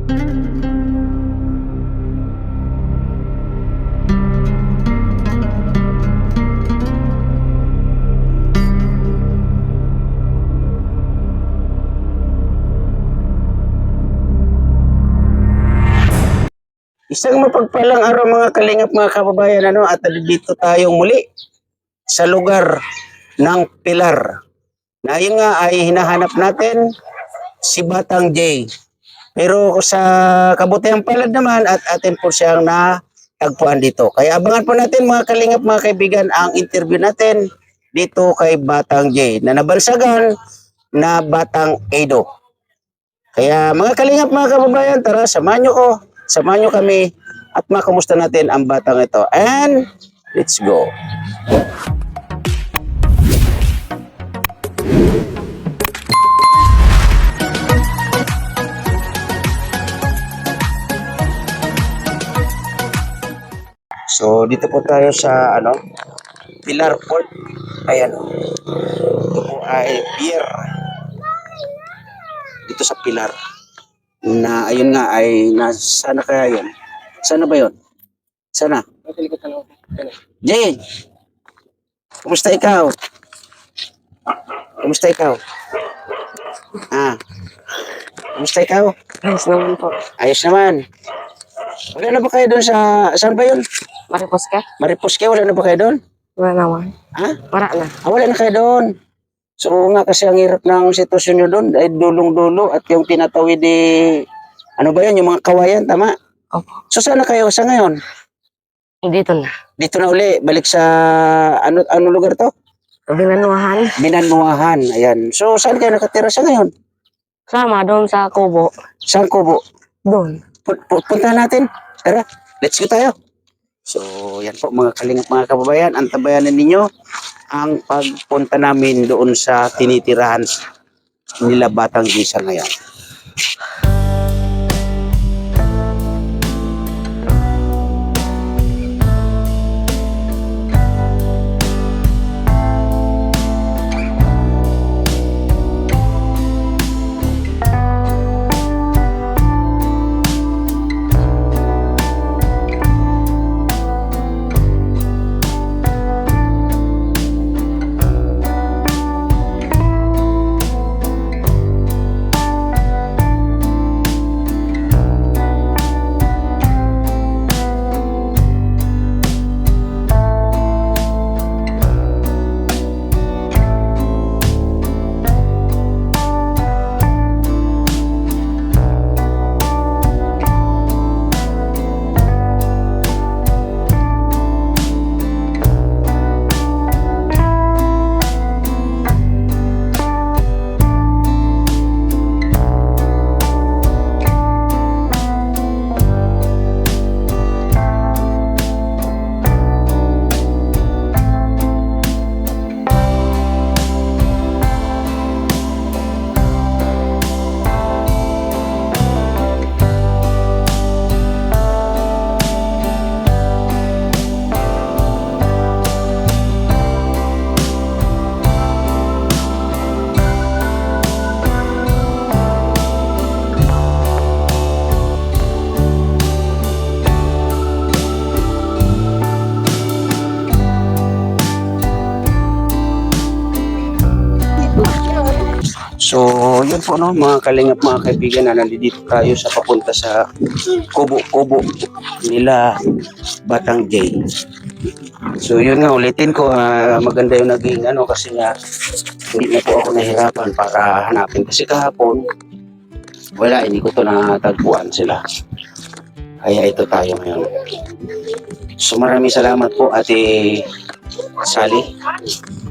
Isang mapagpalang araw mga kalingap mga kababayan, at dito tayong muli sa lugar ng Pilar. Na yun nga ay hinahanap natin si Batang J. Pero sa kabutihang palad naman at atin po siyang natagpuan dito. Kaya abangan po natin mga kalingap mga kaibigan ang interview natin dito kay Batang J na nabansagan na Batang Edo. Kaya mga kalingap mga kababayan, tara samahan nyo kami at makamusta natin ang batang ito. And let's go. So dito po tayo sa Pilar Port. Ayan. Ito po ay pier. Dito sa Pilar. Na ayun nga ay sana kaya yun. Sana ba yun? Sana? Jay! Kumusta ikaw? Kumusta ikaw? Kumusta ikaw? Ayos naman po. Ayos naman. Wala na ba kayo doon saan ba yun? Mariposke? Mariposke, wala na ba kayo doon? Wala naman. Wala na. Wala na kayo doon. So nga kasi ang hirap ng sitwasyon nyo doon ay dulong-dulo at yung tinatawid ano ba yun, yung mga kawayan, tama? Opo. So sana kayo sa ngayon? Dito na. Dito na uli, balik sa ano lugar to? Binanuhan. Binanuahan, ayan. So saan kayo nakatira sa ngayon? Sama doon sa Kubo. Saan Kubo? Doon. Punta natin. Tara, let's go tayo. So yan po mga kalingap mga kababayan, antabayanan ninyo ang pagpunta namin doon sa tinitirahan nila Batang Gisa ngayon. So, yun po mga kalingap mga kaibigan na nandito tayo sa papunta sa Kubo-Kubo nila Batang J. So, yun nga ulitin ko, maganda yung naging kasi nga hindi na po ako nahirapan para hanapin kasi kahapon wala, hindi ko to natagpuan sila. Kaya ito tayo ngayon. So, maraming salamat po Ate Sally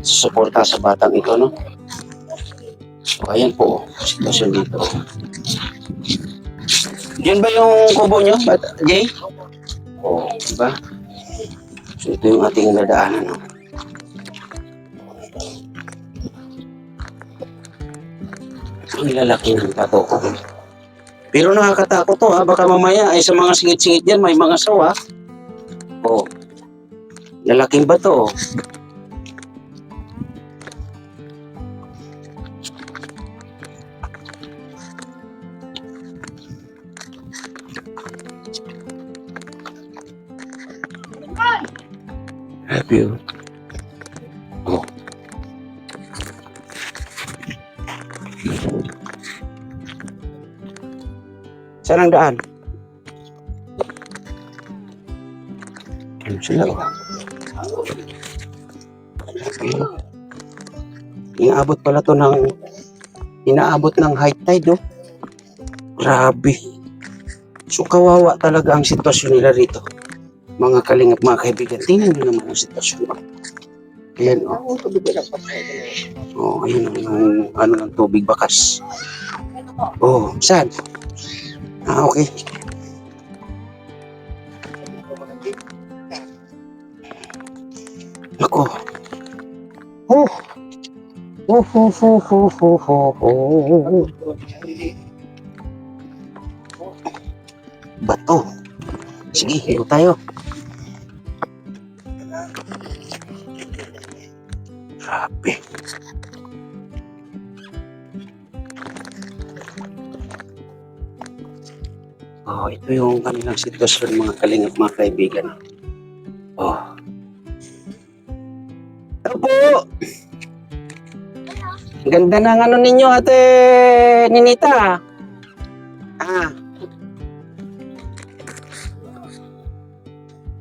sa suporta sa batang ito, So, ayan po, sitwasyon dito. Yun ba yung kubo nyo, Jay? Oo, diba? So, ito yung ating nadaanan, Ang lalaki ng tato ko. Pero nakakatakot to, Baka mamaya ay sa mga singit-singit dyan, may mga sawa. Lalaking bato, Grabe yun. Oh. Saan ang daan? Ano sila? Inaabot pala to ng high tide, oh. Grabe. So kawawa talaga ang sitwasyon nila rito. Mga kalingap, mga kaibigan. Tingnan nyo naman ang sitwasyon. Ayan, oh. Oh, ayan ang ano ng tubig bakas. Oh, saan? Ah, okay. Ako. Oh. Bato. Sige, hilo tayo. Grabe. Oh, ito yung kanilang sitwasyon, mga kalingap, mga kaibigan. Oh. Ito po. Ganda ng ano ninyo, ate Ninita. Ah.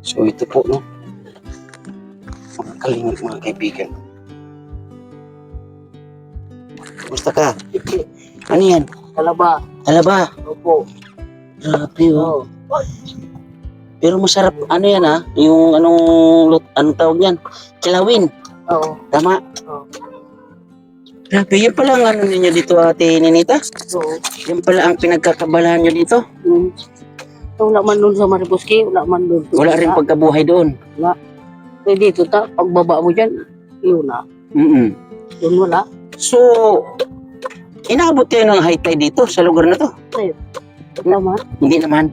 So ito po, no? Mga kalingap, mga kaibigan. Kumusta ka? Ano yan? Talaba. Talaba. Opo. Grabe, oh. Pero masarap, ano yan, ha? Yung anong tawag yan? Kilawin. Oo. Tama? Oo. Grabe, yun pala ang ano ninyo dito, ate Ninita. Oo. Yan pala ang pinagkakabalahan nyo dito. Wala man doon sa Mariboski, wala man doon. Wala rin pagkabuhay doon. Kaya dito pagbaba mo dyan, yun na. Doon wala. So, inaabot kayo ng high tide dito sa lugar na to? Tama. Hindi naman.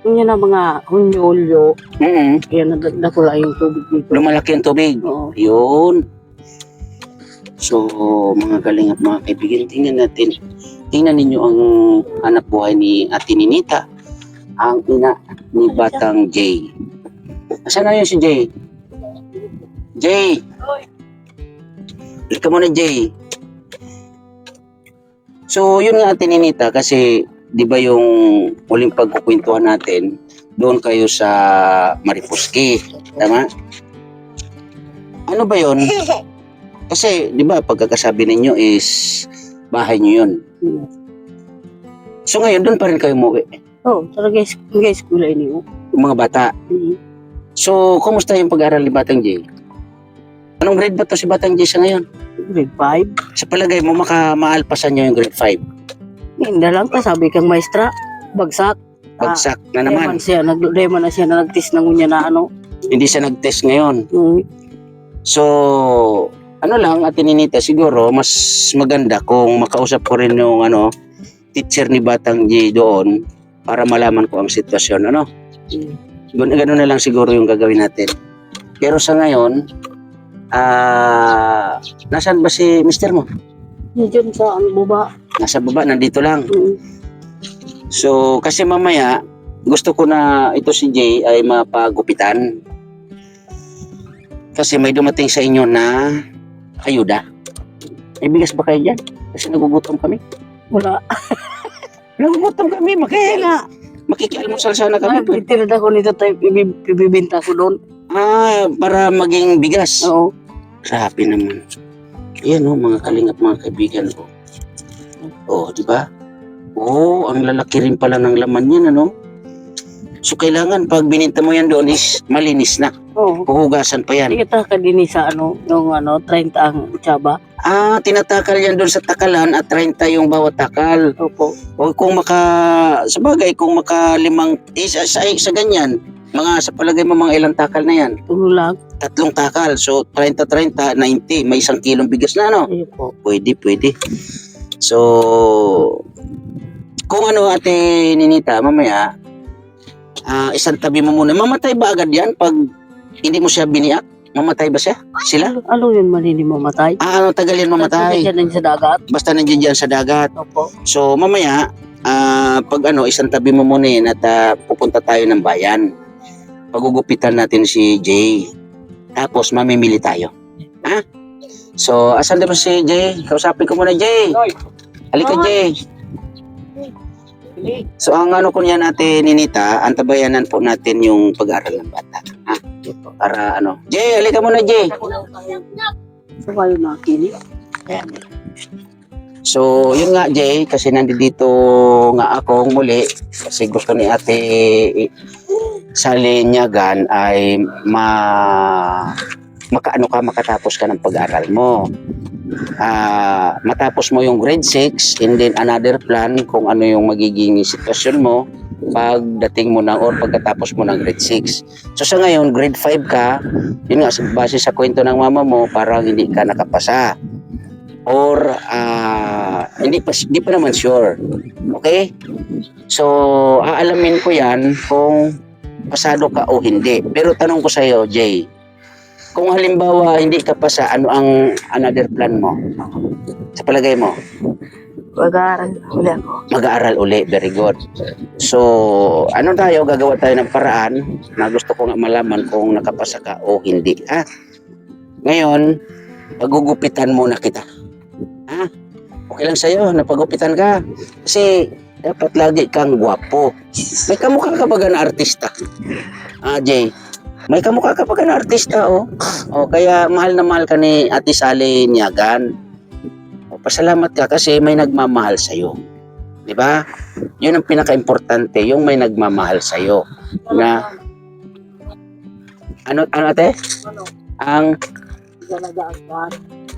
Yun na mga Hunyo, kaya nadakula yung tubig dito. Lumalaki ang tubig. Oo. Yun. So, mga kalingap, mga kaibigan, tingnan ninyo ang hanap buhay ni Ate Ninita, ang ina ni Batang Jay. Asan na yun si Jay? Jay! Ika muna, Jay. So, yun nga, Ate Ninita, kasi di ba yung uling pagkukwentuhan natin, doon kayo sa Mariboski, tama? Ano ba yun? Kasi, di ba, pagkakasabi ninyo is bahay nyo yun. So ngayon, doon pa rin kayo umuwi? Oo, talaga school ay niyo. Yung mga bata. So, kumusta yung pag-aaral ni Batang J? Anong grade ba to si Batang J sa ngayon? Grade 5. Sa palagay mo, maalpasan nyo yung grade 5? Hindi lang ka, sabi kang maestra, bagsak. Bagsak na naman. Deman na siya na nag-test ng unya na ano. Hindi siya nag-test ngayon. Mm. So, ano lang, Ate Ninita, siguro, mas maganda kung makausap ko rin yung teacher ni Batang J doon para malaman ko ang sitwasyon, ano? Ganun na lang siguro yung gagawin natin. Pero sa ngayon, nasaan ba si mister mo? Diyan sa baba. Nasa baba, nandito lang. So, kasi mamaya, gusto ko na ito si Jay ay mapagupitan. Kasi may dumating sa inyo na ayuda. May bigas ba kayo dyan? Kasi nagugutom kami. Wala. Nagugutom kami, makikialmusal sana kami. Tinad ako nito tayo, ibibinta ko doon. Para maging bigas. Oo. Grabe naman. Yan mga kalingap, mga kaibigan ko. Di ba? Ang lalaki rin pala ng laman yan, ano? So, kailangan pag bininta mo yan doon is malinis na. Oo. Puhugasan pa yan. Sige ta ka din sa yung 30 ang tsaba. Tinatakal yan doon sa takalan at 30 yung bawat takal. Opo. O kung sabagay, kung sa ganyan, sa palagay mo mga ilang takal na yan? Tulo lang. 3 takal. So, 30, 90. May 1 kilong bigas na, ano? Ayun po. Pwede. So, kung Ate Ninita, mamaya, isang tabi mo muna. Mamatay ba agad yan pag hindi mo siya biniyak? Mamatay ba sila? Ano yun mali mo mamatay? Tagal yan mamatay. Diyan sa dagat. Basta nandiyan dyan sa dagat. Opo. So, mamaya, pag isang tabi mo muna at pupunta tayo ng bayan. Pagugupitan natin si Jay. Tapos mamimili tayo. Ha? So, asan na ba si Jay? Kausapin ko muna, Jay. Halika, Jay. So, ang ano ko niya natin, Ninita, antabayanan po natin yung pag-aaral ng bata. Ha? Para ano. Jay, halika muna, Jay. So kayo nakinig. Ayan. So, yun nga, Jay, kasi nandito nga ako muli kasi gusto ni Ate Sally Niagan ay makatapos ka ng pag-aaral mo. Matapos mo yung grade 6 and then another plan kung ano yung magiging sitwasyon mo pagdating mo na or pagkatapos mo ng grade 6. So sa ngayon, grade 5 ka, yun nga, base sa kwento ng mama mo, parang hindi ka nakapasa. Or hindi pa naman sure. Okay? So, aalamin ko yan kung pasado ka o hindi. Pero tanong ko sa iyo, Jay, kung halimbawa hindi ka pasa, ano ang another plan mo? Sa palagay mo? Pag-aaral uli ako. Mag-aaral uli. Very good. So, ano tayo? Gagawa tayo ng paraan na gusto ko nga malaman kung nakapasa ka o hindi. Ha? Ngayon, pagugupitan muna kita. Ha? Okay lang sa'yo, napagupitan ka. Kasi, dapat lagi kang gwapo. May kamukha ka ba na artista? Jay, may kamukha ka pa na artista, oh. Kaya mahal na mahal ka ni Ate Sally Niagan. Pasalamat ka kasi may nagmamahal sa'yo. Di ba? Yun ang pinaka-importante, yung may nagmamahal sa'yo. Na, ano ate? Ang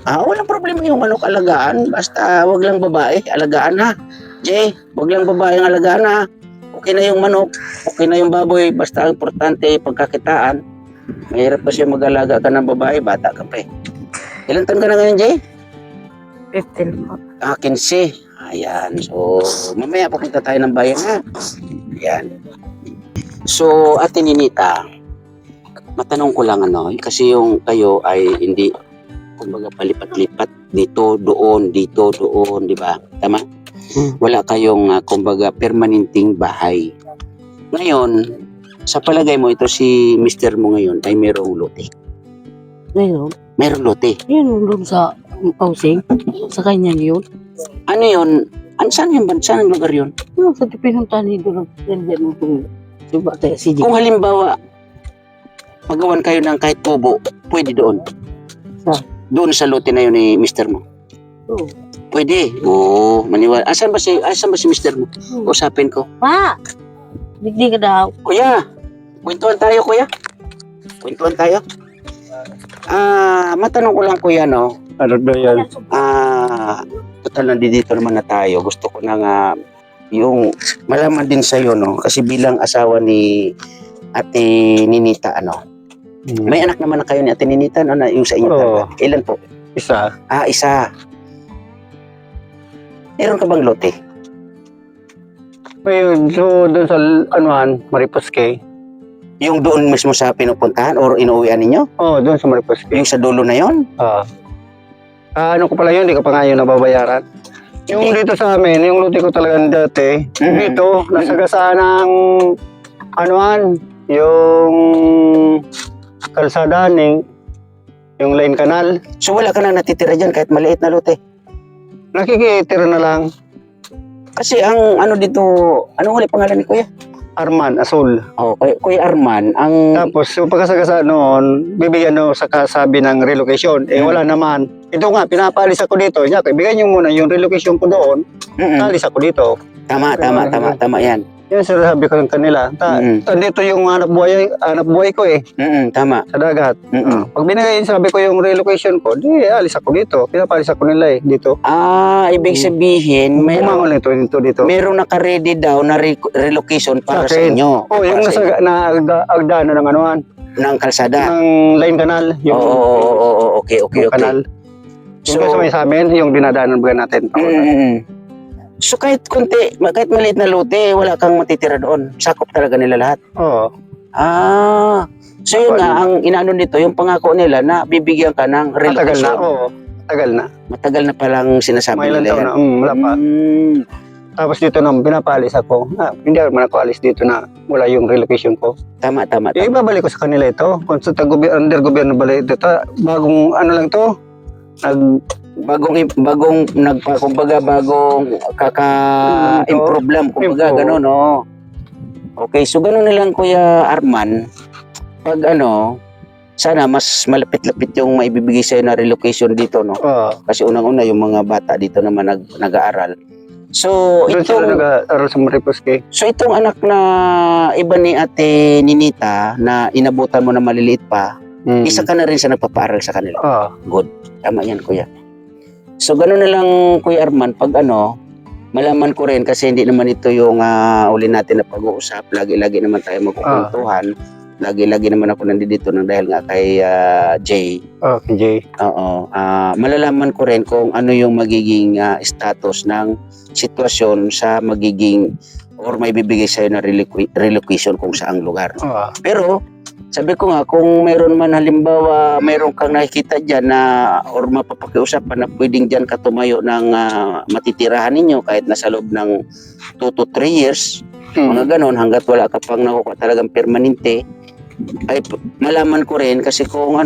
walang problema yung alagaan. Basta wag lang babae, alagaan ha. Jay, wag lang babae ang alagaan ha. Okay na yung manok, okay na yung baboy. Basta ang importante, pagkakitaan. Mahirap kasi mag-alaga ka ng babae, bata ka pa eh. Ilan taon ka na ngayon, Jay? 15 po. 15. Ayan. So, mamaya pupunta tayo ng bayan ha. Ayan. So, Ate Ninita, matanong ko lang kasi yung kayo ay hindi kumbaga palipat-lipat dito, doon, di ba? Tama? Wala kayong kumbaga permanenteng bahay. Ngayon, sa palagay mo ito si Mr. mo ngayon ay mayroong lote. Ngayon, Mayroong lote. yun doon sa housing. Sa kanya yun. Ano yun? Saan yung saan ang lugar yun? Yung sa pinuntahan ni doon. Yan itong diba tayo si Kung halimbawa, magawan kayo ng kahit tubo, pwede doon. Doon sa lote na yun ni Mr. mo. Oo. Pwede. Oo, maniwala. Asan ba si Mr. mo? Usapin ko. Pa! Hindi ka daw. Kuya, kwentuhan tayo, kuya. Kwentuhan tayo. Matanong ko lang, kuya, no? Ano ba yan? Total nandito naman na tayo. Gusto ko na nga yung malaman din sa'yo, no? Kasi bilang asawa ni Ate Ninita, may anak naman na kayo ni Ate Ninita, no? Na yung sa inyo. Oo. Ilan po? Isa. Isa. Meron ka bang lote? Ngayon, so doon sa Mariposke. Yung doon mismo sa pinupuntahan or inuwian ninyo? Oo, doon sa Mariposke. Yung sa dulo na yon? Ano ko pala yun, hindi ko pa nga yun nababayaran. Yung dito sa amin, yung lote ko talagang dati, dito, nasagasaan ng yung kalsada yung line canal. So wala ka na natitira dyan kahit maliit na lote? Nakikitira na lang. Kasi ang dito, anong ulit pangalan ni Kuya? Arman, Azul. Kuya Arman, Tapos, yung pagkasagasa noon, bibigyan sa kasabi ng relocation. Wala naman. Ito nga, pinapalis ako dito. Bigyan nyo muna yung relocation ko doon. Alis ako dito. Tama yan. Yan sinasabi ko ng kanila. Dito yung hanap buhay ko eh. Tama. Sa dagat. Pag binigay, sabi ko yung relocation ko, di alis ako dito. Pinapalis ako nila dito. Ibig sabihin, Kumangon dito. meron naka-ready daw na relocation para sa akin. inyo. Yung nasa agdano ng ng kalsada. ng line canal. Okay. Canal. Yung gusto may sa amin, yung dinadaanan ba natin. So kahit maliit na lote, wala kang matitira doon. Sakop talaga nila lahat. Oo. So yun nga, ang inaano nito, yung pangako nila na bibigyan ka ng relocation. Tagal na. Matagal na palang sinasabi May ilang nila taon yan. na. Wala pa. Tapos dito nung pinapalis ako, hindi naman ako alis dito na wala yung relocation ko. Tama, tama, Eh, tama. ibabalik ko sa kanila ito. Kung sa under gobyerno balik ito, bagong ano lang to, Bagong kumbaga bagong kaka-improve lang, kumbaga Improve. gano'n, no? Okay, so gano'n na lang Kuya Arman, pag sana mas malapit-lapit yung maibibigay sa'yo na relocation dito, no? Kasi unang-una yung mga bata dito naman nag-aaral. So, doon sila nag-aaral sa Mariposke. itong anak na iba ni Ate Ninita na inabutan mo na maliliit pa, isa ka na rin sa nagpapaaral sa kanila. Good. Tama yan, Kuya. So, gano'n na lang, Kuya Arman, pag malaman ko rin kasi hindi naman ito yung uli natin na pag-uusap. Lagi-lagi naman tayo magkukwentuhan. Lagi-lagi naman ako nandito nang dahil nga kay Jay. Okay, Jay. Oo. Malalaman ko rin kung ano yung magiging status ng sitwasyon sa magiging or may bibigay sa'yo na relocation kung saang lugar. Pero, sabi ko nga, kung mayroon man halimbawa, mayroon kang nakikita dyan na or mapapakiusapan na pwedeng dyan katumayo ng matitirahan ninyo kahit nasa loob ng 2 to 3 years, mga ganon, hanggat wala ka pang nakukuha talagang permanente, ay malaman ko rin kasi kung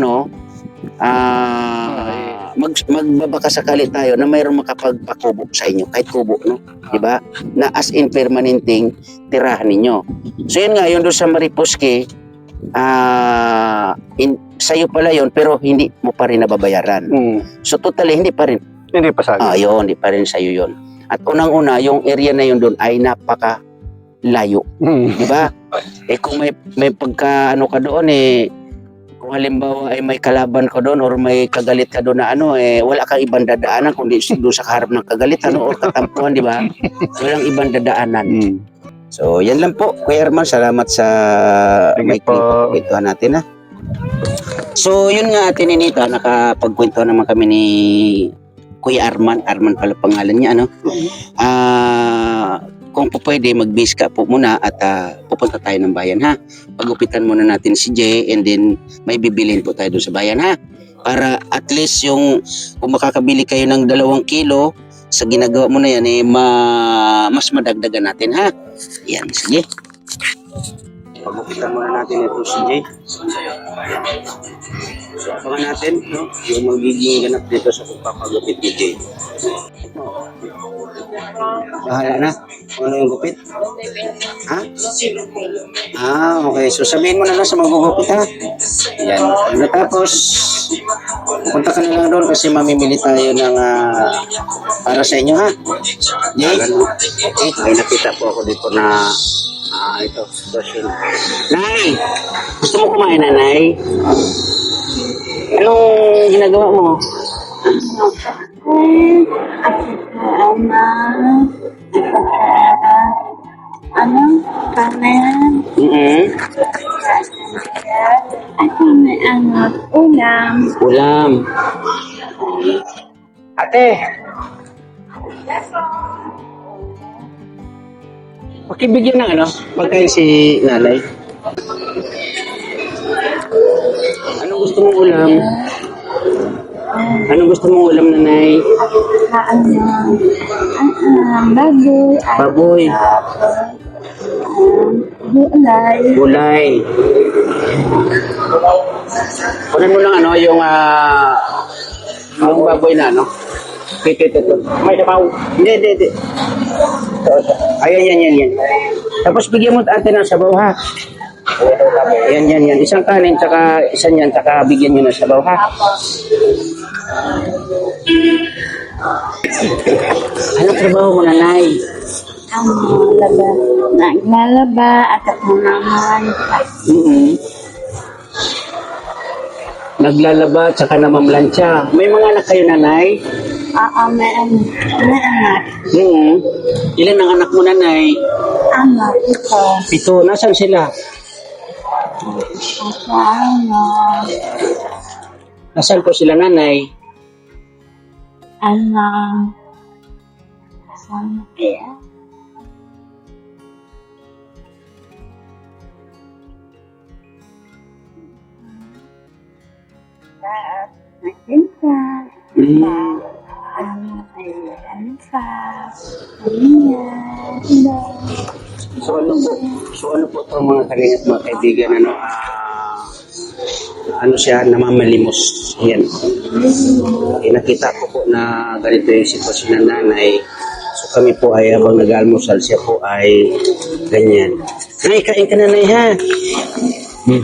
magbabaka sakali tayo na mayroong makapagpakubo sa inyo, kahit kubo, no? Diba? Na as in permanenteng tirahan ninyo. So yun nga, yun doon sa Mariposke, sa'yo pala yun, pero hindi mo pa rin nababayaran. So totally, hindi pa rin. Hindi pa sa akin. Yun, hindi pa rin sa'yo yun. At unang-una, yung area na yun doon ay napaka layo. Di ba? Kung may pagka ka doon kung halimbawa ay may kalaban ka doon or may kagalit ka doon na wala kang ibang dadaanan kundi doon sa kaharap ng kagalitan or katampuhan, di ba? Walang ibang dadaanan. So, yan lang po, Kuya Arman. Salamat sa may kwentuhan natin, ha? So, yun nga, Ate Ninita, nakapagkwentuhan naman kami ni Kuya Arman. Arman pala pangalan niya, kung po pwede, mag-base ka po muna at pupunta tayo ng bayan, ha? Pagupitan muna natin si Jay and then may bibilin po tayo doon sa bayan, ha? Para at least kung makakabili kayo ng 2 kilo, sa ginagawa mo na yan, mas madagdagan natin, ha? Yan, sige. Pagupitan muna natin ito si Jay. So, abangan natin, no? Yung magiging ganap dito sa pagpapagupit ni Jay. Bahala na. Ano yung gupit? Ha? Okay. So, sabihin mo na lang sa magugupit, ha? Yan. Natapos, punta ka na lang doon kasi mamimili tayo ng para sa inyo, ha? Jay? Okay. May nakita po ako dito na ito. Nay! Gusto mo kumain na, Nay? Anong ginagawa mo? Kanan. Ako may ulam. Ulam. Ate! Pakibigyan ng pagkain si nanay. Anong gusto mong ulam? Anong gusto mong ulam, nanay? Baboy. Baboy. Gulay. Gulay. Kunin mo lang yung baboy na Ito. May sabaw. Hindi. Ayan. Tapos bigyan mo ate ng sabaw, ha? Yan. Isang kanin, tsaka isang yan, tsaka bigyan nyo ng sabaw, ha? Anong trabaho mo, nanay? Naglalaba at ako naman. Naglalaba, tsaka namamlansya. May mga anak kayo, nanay? May anak. Ilan ang anak mo, nanay? Anak ito. 7. Nasaan sila? Nasaan po sila, nanay? Anak. Anak kaya? Nagpinta. Ano sa kanya? So ano po ito mga kalingap mga kaibigan, ano siya, namamalimos. Yan. Nakita ko po na ganito yung sitwasyon ng nanay. So kami po ay habang nag-almusal, siya po ay ganyan. Nay, kain ka na, Nay, ha?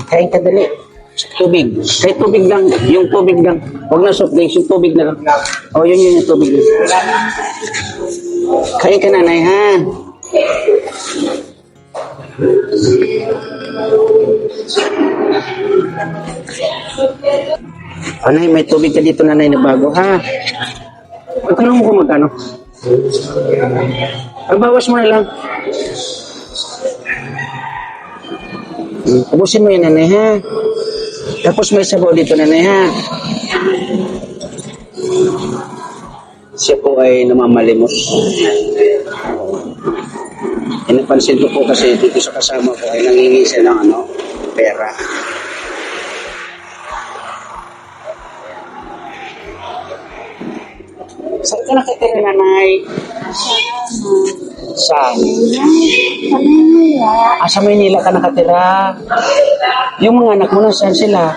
Kain ka dali. Tubig. Kahit tubig lang. Yung tubig lang. Huwag na soft drinks, yung tubig na lang. O, yun yung tubig lang. Kain ka na, Nay, ha? Nay, may tubig ka dito, nanay, na bago, ha? Magkano mo kung magkano? Bawas mo na lang. Ubusin mo yun, nanay, ha? Tapos may sabaw dito, nanay, ha? Siya po ay namamalimos. Napansin ko po kasi dito sa kasama ko ay nangingi siya ng pera. Saan ka nakitira, nanay? Saan? Manila. Sa Maynila ka nakatira. Yung mga anak mo na, saan sila?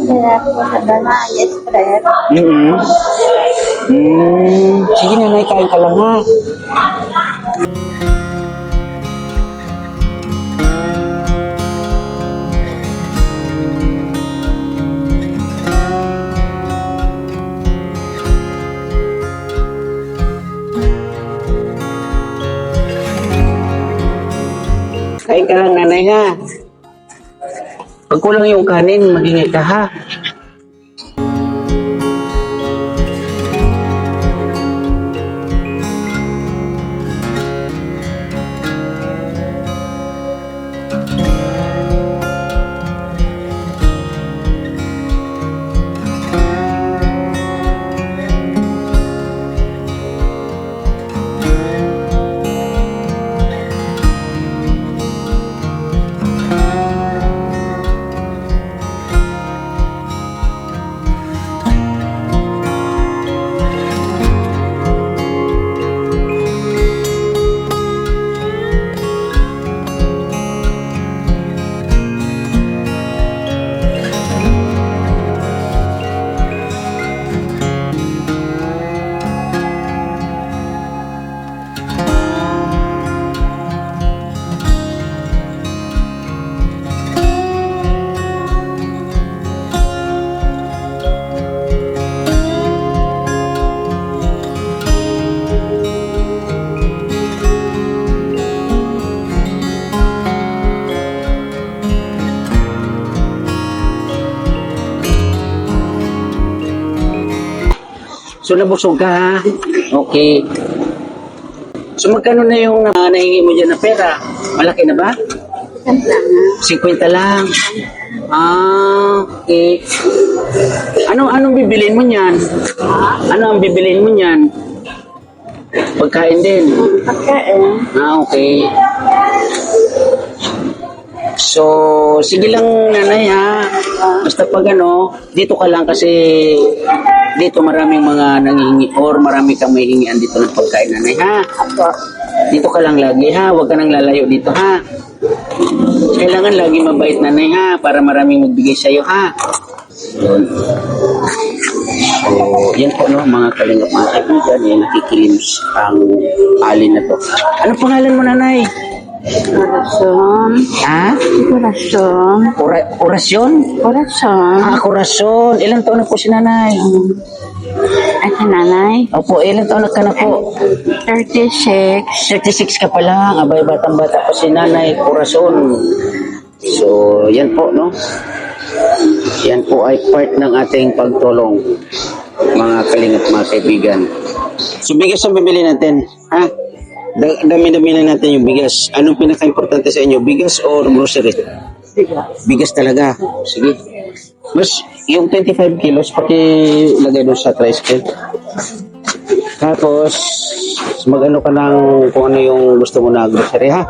Kaya po sa Danayes, Fred. Sige, nanay, kain ka lang, ha? Kain ka lang, nanay, ha? Pag kulang yung kanin, mag-ingay ka, ha? So, nabusog ka, ha? Okay. So, magkano na yung nahingi mo dyan na pera? Malaki na ba? 50 lang. Okay. Anong bibilin mo niyan? Ano ang bibilin mo niyan? Pagkain din. Pagkain. Okay. So, sige lang, nanay, ha? Basta pag dito ka lang kasi dito maraming mga nangihingi or marami kang may hingian dito ng pagkain, nanay, ha? Apo. Dito ka lang lagi, ha? Huwag ka nang lalayo dito, ha? Kailangan lagi mabait, nanay, ha? Para maraming magbigay sa'yo, ha? Yun. So, yan po, no, mga kalingap, mga kaibigan, nakikilimos ang alin na to. Anong pangalan mo, nanay? Corazon. Ha? Corazon. Orasyon? Corazon. Corazon. Ilang taon na po si nanay? Ay, si nanay. Opo, ilang taon na ka na po? 36. 36 ka pa lang. Abay, batang-bata pa si nanay. Corazon. So, yan po, no? Yan po ay part ng ating pagtulong, mga kalingap, mga kaibigan. So, bigas ang bibili natin, ha? Dami-dami na natin yung bigas. Anong pinaka-importante sa inyo? Bigas or grocery? Bigas talaga. Sige. Mas, yung 25 kilos, pakilagay doon sa tricycle. Tapos, mag-ano ka lang kung ano yung gusto mo na grocery, ha?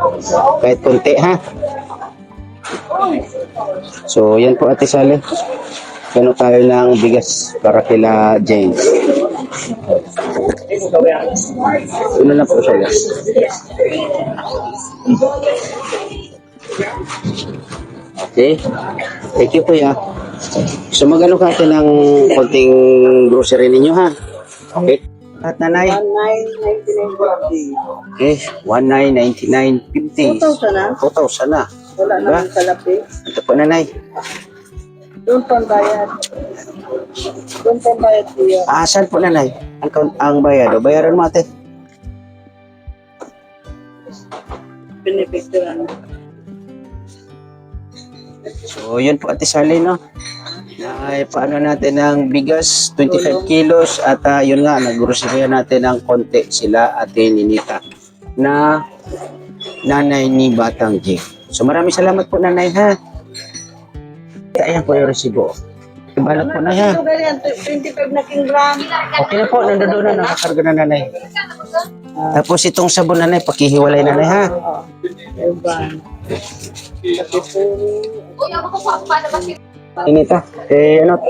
Kahit konti, ha? So, yan po, Ate Sally. Gano tayo ng bigas para kila James. Ano na po siya. Okay. Thank you, kuya. So, magano ka natin ng konting grocery ninyo, ha? Okay. At nanay? 1999 Okay. 1999.50. 2,000 na? 2,000 na. Wala Diba? naman kalapi. Ito po, nanay. Doon pambayad. Doon pambayad kuya. Saan po, nanay? Ang bayad. O, bayaran mo, ate. Pinipicturean. So, yun po, ate Sally, no? Ay, paano natin ng bigas, 25 kilos, at yun nga, nag-grocerya natin ng konti sila, ate Ninita, na nanay ni Batang G. So, maraming salamat po, nanay, ha? Ayan po yung resibo. Ibalot po na, ha? Ito ganyan, 25 na kilogram. Okay na po, nandoon na, nakakarga na, nanay. Tapos itong sabon, nanay, pakihiwalay, nanay, ha? Ewan. Kasi po, Inita,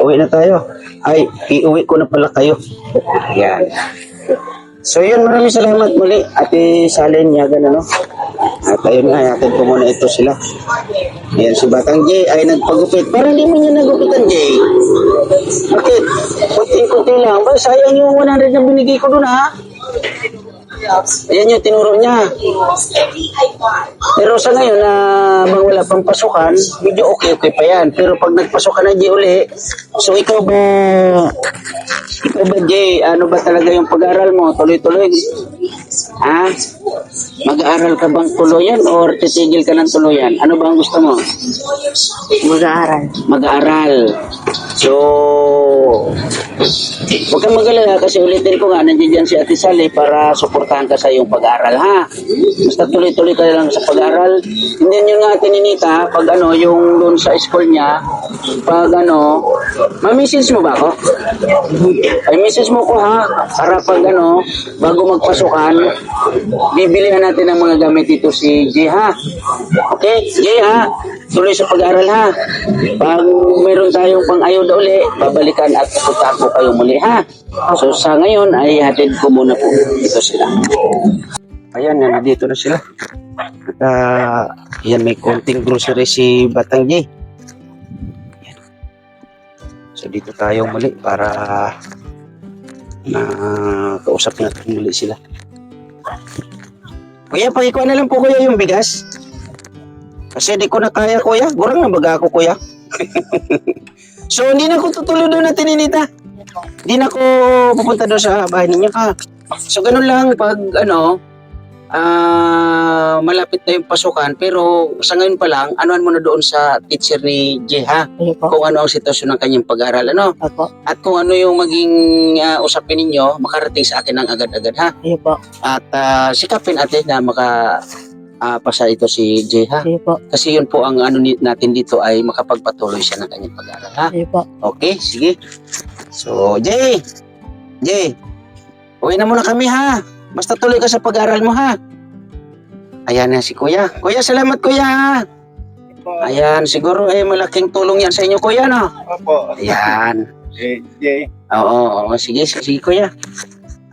uwi na tayo. Ay, iuwi ko na pala kayo. Yan. So yun, maraming salamat muli, Ate Sally Niagan, ano? At ayun nga, natin po muna ito sila. Ayan, si Batang J ay nagpagupit. Parang hindi mo niya nagupitan, J. Bakit? Kunting-kunti lang. Ba, sayang yung 100 na binigay ko dun, ha? Ayan yung tinuro niya. Pero sa ngayon na bang wala pang pasukan, medyo okay pa yan. Pero pag nagpasukan na Jay uli, so ikaw ba Jay, ano ba talaga yung pag-aaral mo? Tuloy-tuloy? Ha? Mag-aaral ka bang tuluyan or titigil ka ng tuluyan? Ano ba ang gusto mo? mag-aaral. Mag-aaral. So, huwag kang mag-alala kasi ulitin ko nga, nandiyan dyan si Ate Sally para suportahan ka sa iyong pag-aaral, ha? Basta tuloy-tuloy ka lang sa pag-aaral. Hindi yun nga, Tininita, pag yung doon sa school niya, pag ma-message mo ba ako? Ay, message mo ko, ha? Para pag bago magpasukan, bibilihan natin ng mga gamit dito si Jay, ha? Okay? Jay, ha? Tuloy sa pag-aaral, ha? Pag meron tayong pang-ayuda uli, babalikan at pupuntahan ko kayo muli, ha? So, sa ngayon, ay hatid ko muna po ito sila. Ayan, nandito na sila. At, yan, may konting grocery si Batang J. Ayan. So, dito tayo muli para kausap natin muli sila. Kuya, pakikuha na lang po, kuya, yung bigas. Kasi di ko na kaya, kuya. Gurang na baga ako, kuya. So, hindi na ako tutuloy doon na Tininita. Hindi na ako pupunta doon sa bahay ninyo, ha. So, ganun lang pag, malapit na yung pasukan. Pero, sa ngayon pa lang, anuan mo na doon sa teacher ni Jay, ha. Ayun po. Kung ano ang sitwasyon ng kanyang pag-aaral, Ako. At kung ano yung maging usapin ninyo, makarating sa akin ng agad-agad, ha. Ayun po. At sikapin ate na pasa ito si Jay, ha. Ayun po. Kasi yun po ang natin dito ay makapagpatuloy siya ng kanyang pag-aaral, ha. Ayun po. Okay, sige. So, Jay, uwi na muna kami, ha. Basta tuloy ka sa pag-aaral mo, ha. Ayan na si Kuya. Kuya, salamat, Kuya, ha. Ayan, siguro malaking tulong yan sa inyo, Kuya, no? Opo. Ayan. Jay. Oo, sige, Kuya.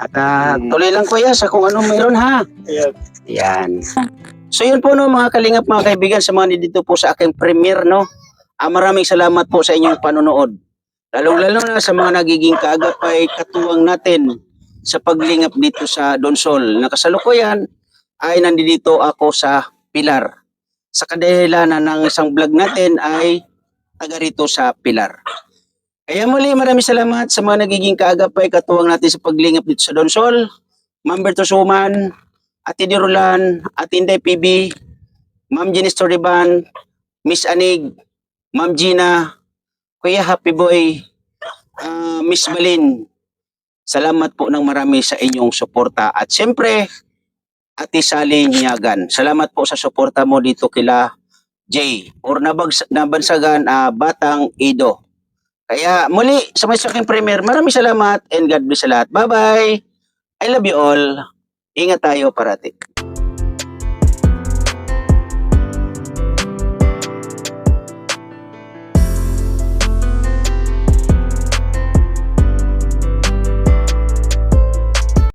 At tuloy lang, Kuya, sa kung ano meron, ha. Ayan. Ayan. So yun po, no, mga kalingap, mga kaibigan, sa mga dito po sa aking premiere, no. Maraming salamat po sa inyong panonood. Lalong-lalo na sa mga nagiging kaagapay katuwang natin sa paglingap dito sa Donsol. Nakasalukuyan ay nandito ako sa Pilar. Sa kadahilanan ng isang vlog natin ay taga rito sa Pilar. Kaya muli, maraming salamat sa mga nagiging kaagapay katuwang natin sa paglingap dito sa Donsol. Ma'am Bertosuman, Ate Dirulan, Ate Inday PB, Ma'am Jenny Storyban, Miss Anig, Ma'am Gina, Kuya Happy Boy, Miss Balin. Salamat po ng marami sa inyong suporta. At siyempre, Ate Sally Niagan, salamat po sa suporta mo dito kila Jay or nabansagan Batang Ido. Kaya muli, sa may aking premiere, maraming salamat and God bless sa lahat. Bye-bye! I love you all. Ingat tayo parati.